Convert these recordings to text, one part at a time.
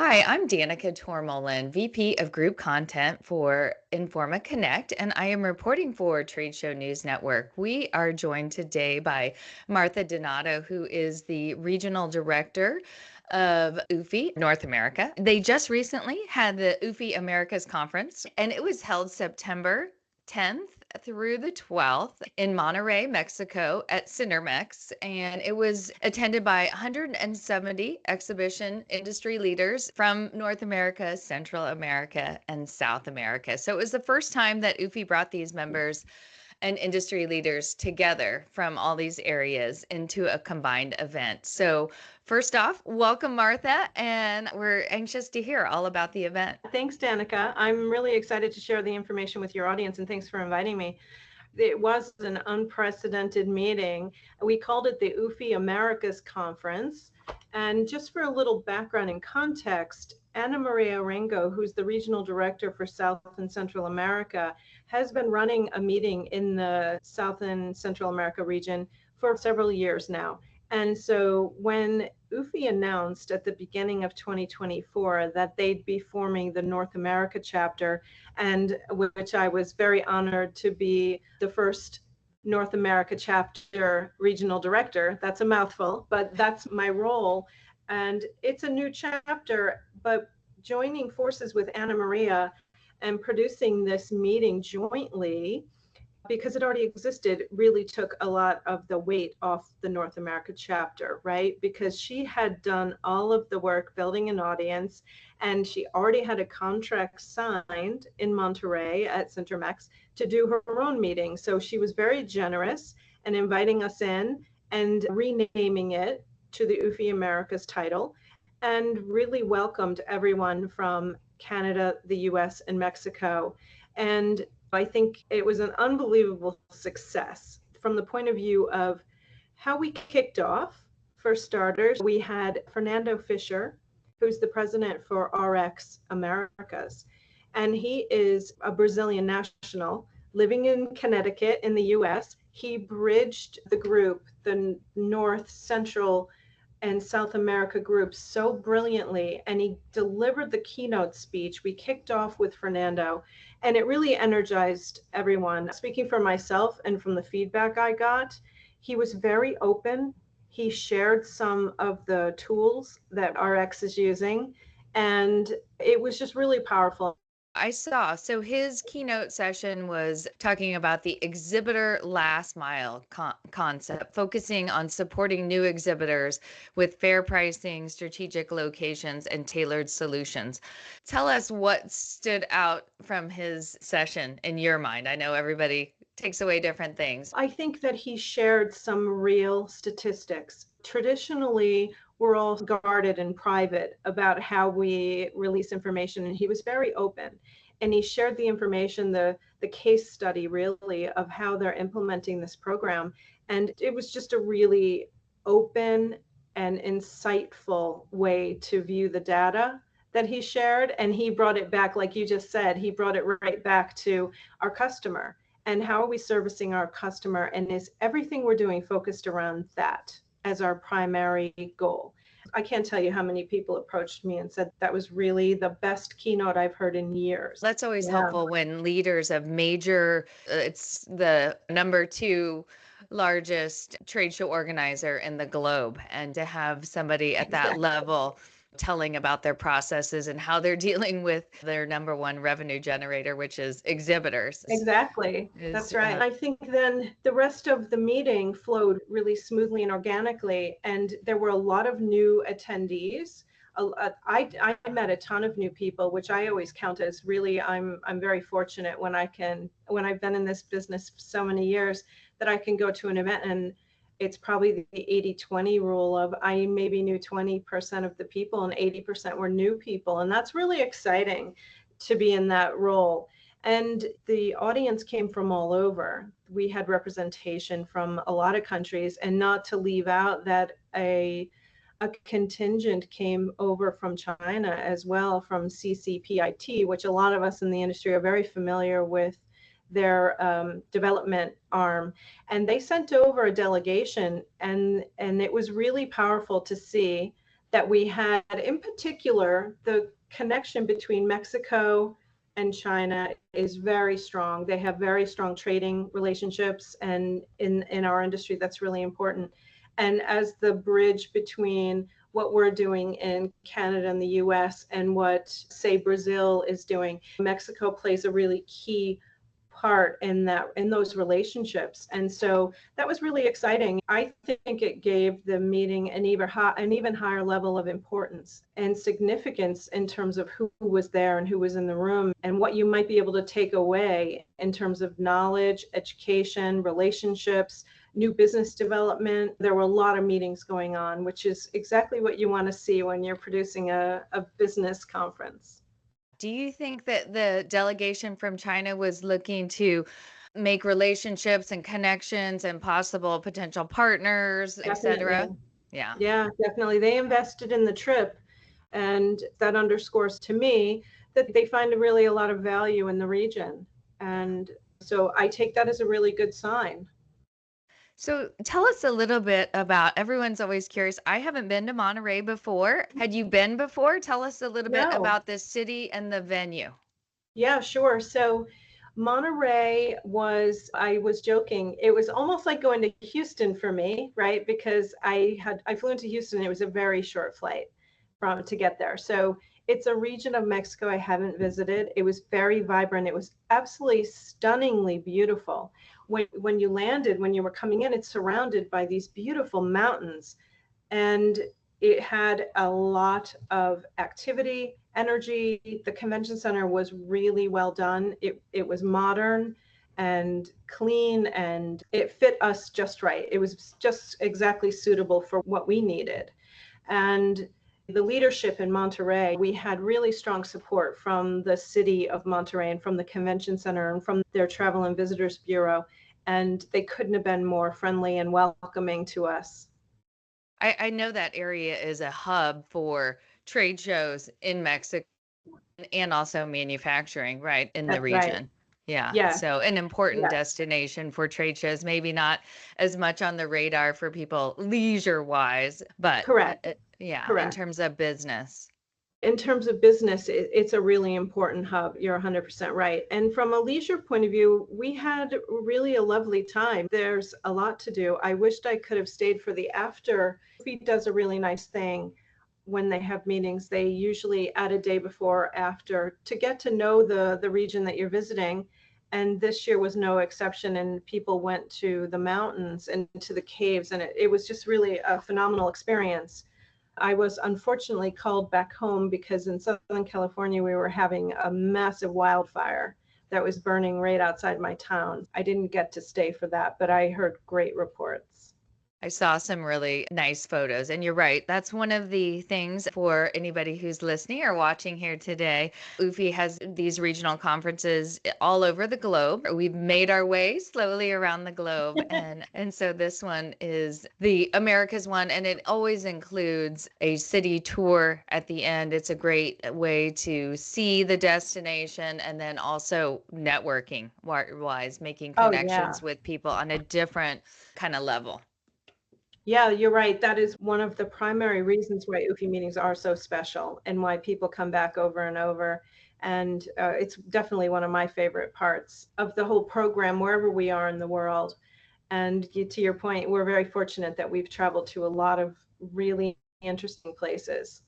Hi, I'm Danica Tormolen, VP of Group Content for Informa Connect, and I am reporting for Trade Show News Network. We are joined today by Martha Donato, who is the Regional Director of UFI North America. They just recently had the UFI Americas Conference, and it was held September 10th through the 12th in Monterey, Mexico at Cinermex. And it was attended by 170 exhibition industry leaders from North America, Central America, and South America. So it was the first time that UFI brought these members and industry leaders together from all these areas into a combined event. So first off, welcome, Martha, and we're anxious to hear all about the event. Thanks, Danica. I'm really excited to share the information with your audience, and thanks for inviting me. It was an unprecedented meeting. We called it the UFI Americas Conference. And just for a little background and context, Ana Maria Rengo, who's the regional director for South and Central America, has been running a meeting in the South and Central America region for several years now. And so when UFI announced at the beginning of 2024 that they'd be forming the North America chapter, and which I was very honored to be the first North America chapter regional director. That's a mouthful, but that's my role. And it's a new chapter, but joining forces with Ana Maria and producing this meeting jointly, because it already existed, really took a lot of the weight off the North America chapter, right? Because she had done all of the work building an audience, and she already had a contract signed in Monterey at Cinermex to do her own meeting. So she was very generous in inviting us in and renaming it to the UFI Americas title, and really welcomed everyone from Canada, the US, and Mexico. And I think it was an unbelievable success from the point of view of how we kicked off. For starters, we had Fernando Fisher, who's the president for RX Americas. And he is a Brazilian national living in Connecticut in the US. He bridged the group, the North, Central, and South America groups so brilliantly, and he delivered the keynote speech. We kicked off with Fernando, and it really energized everyone. Speaking for myself and from the feedback I got, he was very open. He shared some of the tools that RX is using, and it was just really powerful. I saw. So his keynote session was talking about the exhibitor last mile concept, focusing on supporting new exhibitors with fair pricing, strategic locations, and tailored solutions. Tell us what stood out from his session in your mind. I know everybody takes away different things. I think that he shared some real statistics. Traditionally, we're all guarded and private about how we release information, and he was very open. And he shared the information, the case study really of how they're implementing this program. And it was just a really open and insightful way to view the data that he shared. And he brought it back, like you just said, he brought it right back to our customer. And how are we servicing our customer? And is everything we're doing focused around that as our primary goal? I can't tell you how many people approached me and said that was really the best keynote I've heard in years. That's always helpful when leaders of major, it's the number 2 largest trade show organizer in the globe, and to have somebody at that level telling about their processes and how they're dealing with their number 1 revenue generator, which is exhibitors. Exactly. That's right. I think then the rest of the meeting flowed really smoothly and organically, and there were a lot of new attendees. I met a ton of new people, which I always count as really, I'm very fortunate when I've been in this business for so many years that I can go to an event, and it's probably the 80-20 rule of I maybe knew 20% of the people and 80% were new people. And that's really exciting to be in that role. And the audience came from all over. We had representation from a lot of countries, and not to leave out that a contingent came over from China as well, from CCPIT, which a lot of us in the industry are very familiar with their development arm. And they sent over a delegation, and it was really powerful to see that we had, in particular, the connection between Mexico and China is very strong. They have very strong trading relationships, and in our industry, that's really important. And as the bridge between what we're doing in Canada and the US and what, say, Brazil is doing, Mexico plays a really key part in those relationships. And so that was really exciting. I think it gave the meeting an even higher level of importance and significance in terms of who was there and who was in the room and what you might be able to take away in terms of knowledge, education, relationships, new business development. There were a lot of meetings going on, which is exactly what you want to see when you're producing a business conference. Do you think that the delegation from China was looking to make relationships and connections and possible potential partners, et Definitely. cetera? Yeah. Yeah, definitely. They invested in the trip, and that underscores to me that they find really a lot of value in the region. And so I take that as a really good sign. So tell us a little bit about, everyone's always curious. I haven't been to Monterey before. Had you been before? Tell us a little bit No. about this city and the venue. Yeah, sure. So Monterey was, I was joking, it was almost like going to Houston for me, right? Because I flew into Houston, it was a very short flight from to get there. So it's a region of Mexico I haven't visited. It was very vibrant. It was absolutely stunningly beautiful. When you landed, when you were coming in, it's surrounded by these beautiful mountains, and it had a lot of activity, energy. The convention center was really well done. It was modern and clean, and it fit us just right. It was just exactly suitable for what we needed. And the leadership in Monterey, we had really strong support from the city of Monterey and from the convention center and from their travel and visitors bureau. And they couldn't have been more friendly and welcoming to us. I know that area is a hub for trade shows in Mexico and also manufacturing, right, in the That's right. region. Yeah. Yeah. So an important Yeah. destination for trade shows, maybe not as much on the radar for people leisure wise, but Correct. yeah, in Correct. terms of business. In terms of business, it's a really important hub. You're 100% right. And from a leisure point of view, we had really a lovely time. There's a lot to do. I wished I could have stayed for the after. UFI does a really nice thing when they have meetings. They usually add a day before or after to get to know the region that you're visiting. And this year was no exception. And people went to the mountains and to the caves. And it was just really a phenomenal experience. I was unfortunately called back home because in Southern California, we were having a massive wildfire that was burning right outside my town. I didn't get to stay for that, but I heard great reports. I saw some really nice photos, and you're right. That's one of the things for anybody who's listening or watching here today. UFI has these regional conferences all over the globe. We've made our way slowly around the globe, and so this one is the Americas one, and it always includes a city tour at the end. It's a great way to see the destination and then also networking wise, making Oh, yeah. connections with people on a different kind of level. Yeah, you're right. That is one of the primary reasons why UFI meetings are so special and why people come back over and over. And it's definitely one of my favorite parts of the whole program, wherever we are in the world. And to your point, we're very fortunate that we've traveled to a lot of really interesting places.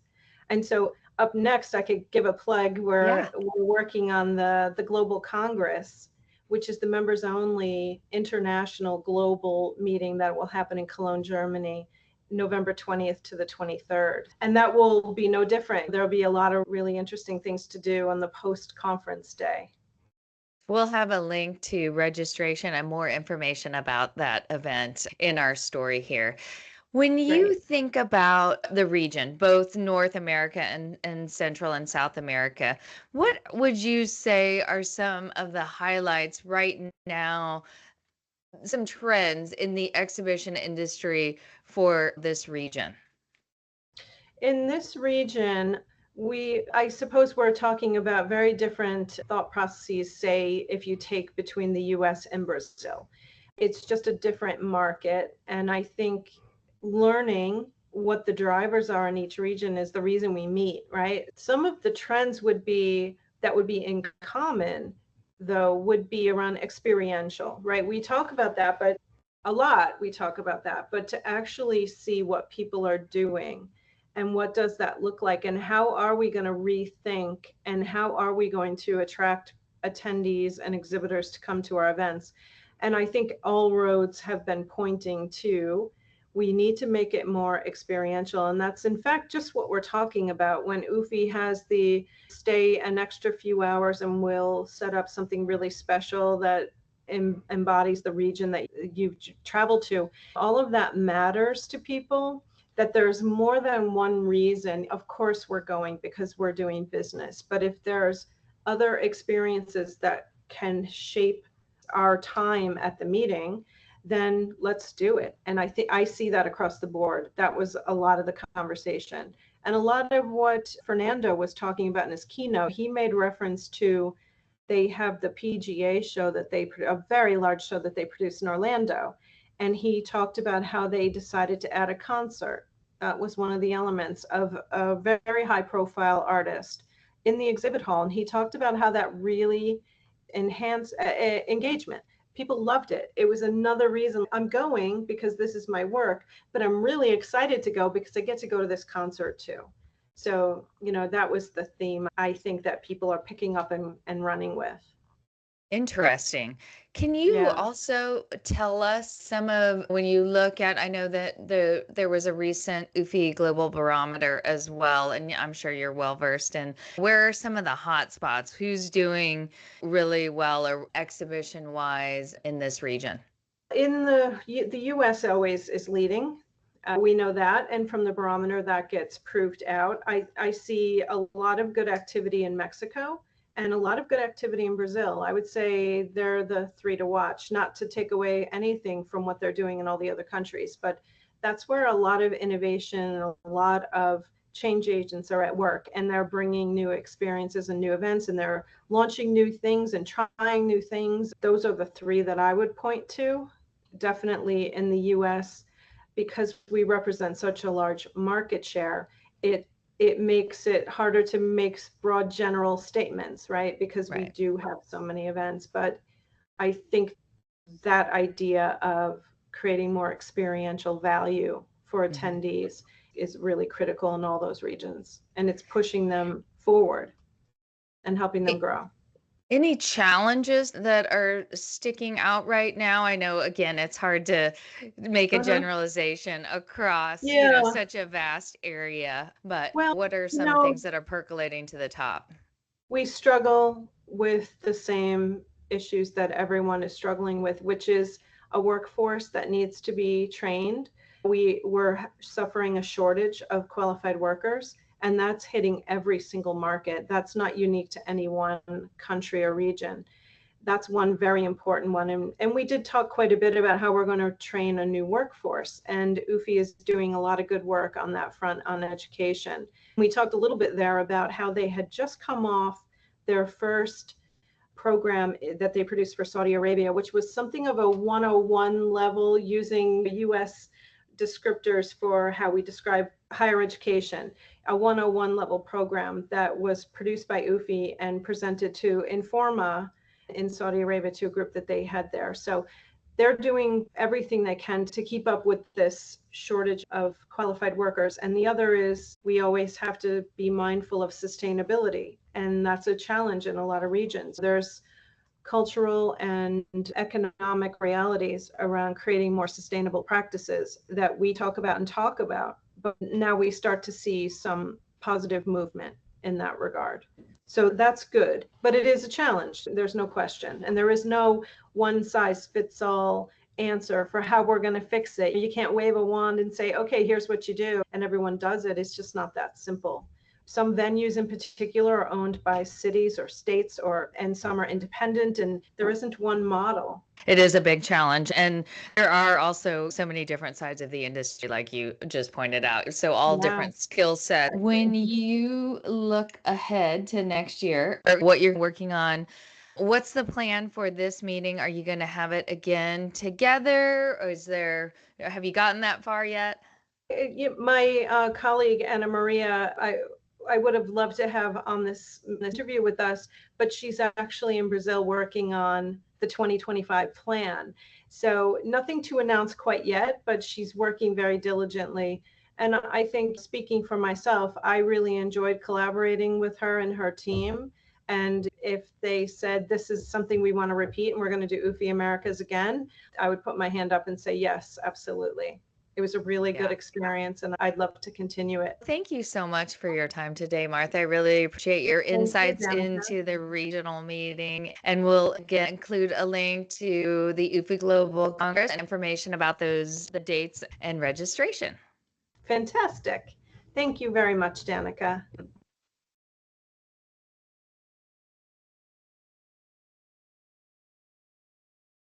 And so up next, I could give a plug. Yeah. We're working on the Global Congress, which is the members only international global meeting that will happen in Cologne, Germany, November 20th to the 23rd. And that will be no different. There'll be a lot of really interesting things to do on the post-conference day. We'll have a link to registration and more information about that event in our story here. When you Great. think about the region, both North America and Central and South America, what would you say are some of the highlights right now, some trends in the exhibition industry for this region? In this region, I suppose we're talking about very different thought processes, say, if you take between the US and Brazil. It's just a different market. And I think learning what the drivers are in each region is the reason we meet, right? Some of the trends would be in common, though, would be around experiential, right? We talk about that, but a lot we talk about that, but to actually see what people are doing and what does that look like, and how are we going to rethink, and how are we going to attract attendees and exhibitors to come to our events. And I think all roads have been pointing to, we need to make it more experiential. And that's in fact just what we're talking about when UFI has the stay an extra few hours and we'll set up something really special that embodies the region that you've traveled to. All of that matters to people, that there's more than one reason. Of course we're going because we're doing business, but if there's other experiences that can shape our time at the meeting, then let's do it. And I think I see that across the board. That was a lot of the conversation. And a lot of what Fernando was talking about in his keynote, he made reference to, they have the PGA show that a very large show that they produce in Orlando. And he talked about how they decided to add a concert. That was one of the elements of a very high profile artist in the exhibit hall. And he talked about how that really enhanced engagement. People loved it. It was another reason I'm going, because this is my work, but I'm really excited to go because I get to go to this concert too. So, that was the theme I think that people are picking up and running with. Interesting. Can you also tell us some of, when you look at, I know that there was a recent UFI Global Barometer as well, and I'm sure you're well versed in, where are some of the hot spots? Who's doing really well or exhibition wise in this region? In the US always is leading. We know that, and from the barometer that gets proved out. I see a lot of good activity in Mexico and a lot of good activity in Brazil. I would say they're the three to watch, not to take away anything from what they're doing in all the other countries, but that's where a lot of innovation, a lot of change agents are at work, and they're bringing new experiences and new events, and they're launching new things and trying new things. Those are the three that I would point to. Definitely in the US, because we represent such a large market share, it makes it harder to make broad general statements, right? Because we do have so many events. But I think that idea of creating more experiential value for attendees is really critical in all those regions, and it's pushing them forward and helping them grow. Any challenges that are sticking out right now? I know, again, it's hard to make a generalization across, such a vast area, but what are some things that are percolating to the top? We struggle with the same issues that everyone is struggling with, which is a workforce that needs to be trained. We were suffering a shortage of qualified workers, and that's hitting every single market. That's not unique to any one country or region. That's one very important one. And we did talk quite a bit about how we're going to train a new workforce. And UFI is doing a lot of good work on that front on education. We talked a little bit there about how they had just come off their first program that they produced for Saudi Arabia, which was something of a 101 level, using US descriptors for how we describe higher education, a 101 level program that was produced by UFI and presented to Informa in Saudi Arabia, to a group that they had there. So they're doing everything they can to keep up with this shortage of qualified workers. And the other is, we always have to be mindful of sustainability. And that's a challenge in a lot of regions. There's cultural and economic realities around creating more sustainable practices that we talk about, but now we start to see some positive movement in that regard. So that's good, but it is a challenge. There's no question. And there is no one size fits all answer for how we're going to fix it. You can't wave a wand and say, okay, here's what you do, and everyone does it. It's just not that simple. Some venues in particular are owned by cities or states, and some are independent, and there isn't one model. It is a big challenge. And there are also so many different sides of the industry, like you just pointed out. So all different skill sets. When you look ahead to next year, or what you're working on, what's the plan for this meeting? Are you going to have it again together? Or have you gotten that far yet? My colleague Anna Maria, I would have loved to have on this interview with us, but she's actually in Brazil working on the 2025 plan. So nothing to announce quite yet, but she's working very diligently. And I think, speaking for myself, I really enjoyed collaborating with her and her team. And if they said this is something we want to repeat and we're going to do UFI Americas again, I would put my hand up and say yes, absolutely. It was a really good Yeah. experience, and I'd love to continue it. Thank you so much for your time today, Martha. I really appreciate your Thank you, insights Danica. into the regional meeting. And we'll again include a link to the UFI Global Congress and information about the dates and registration. Fantastic. Thank you very much, Danica.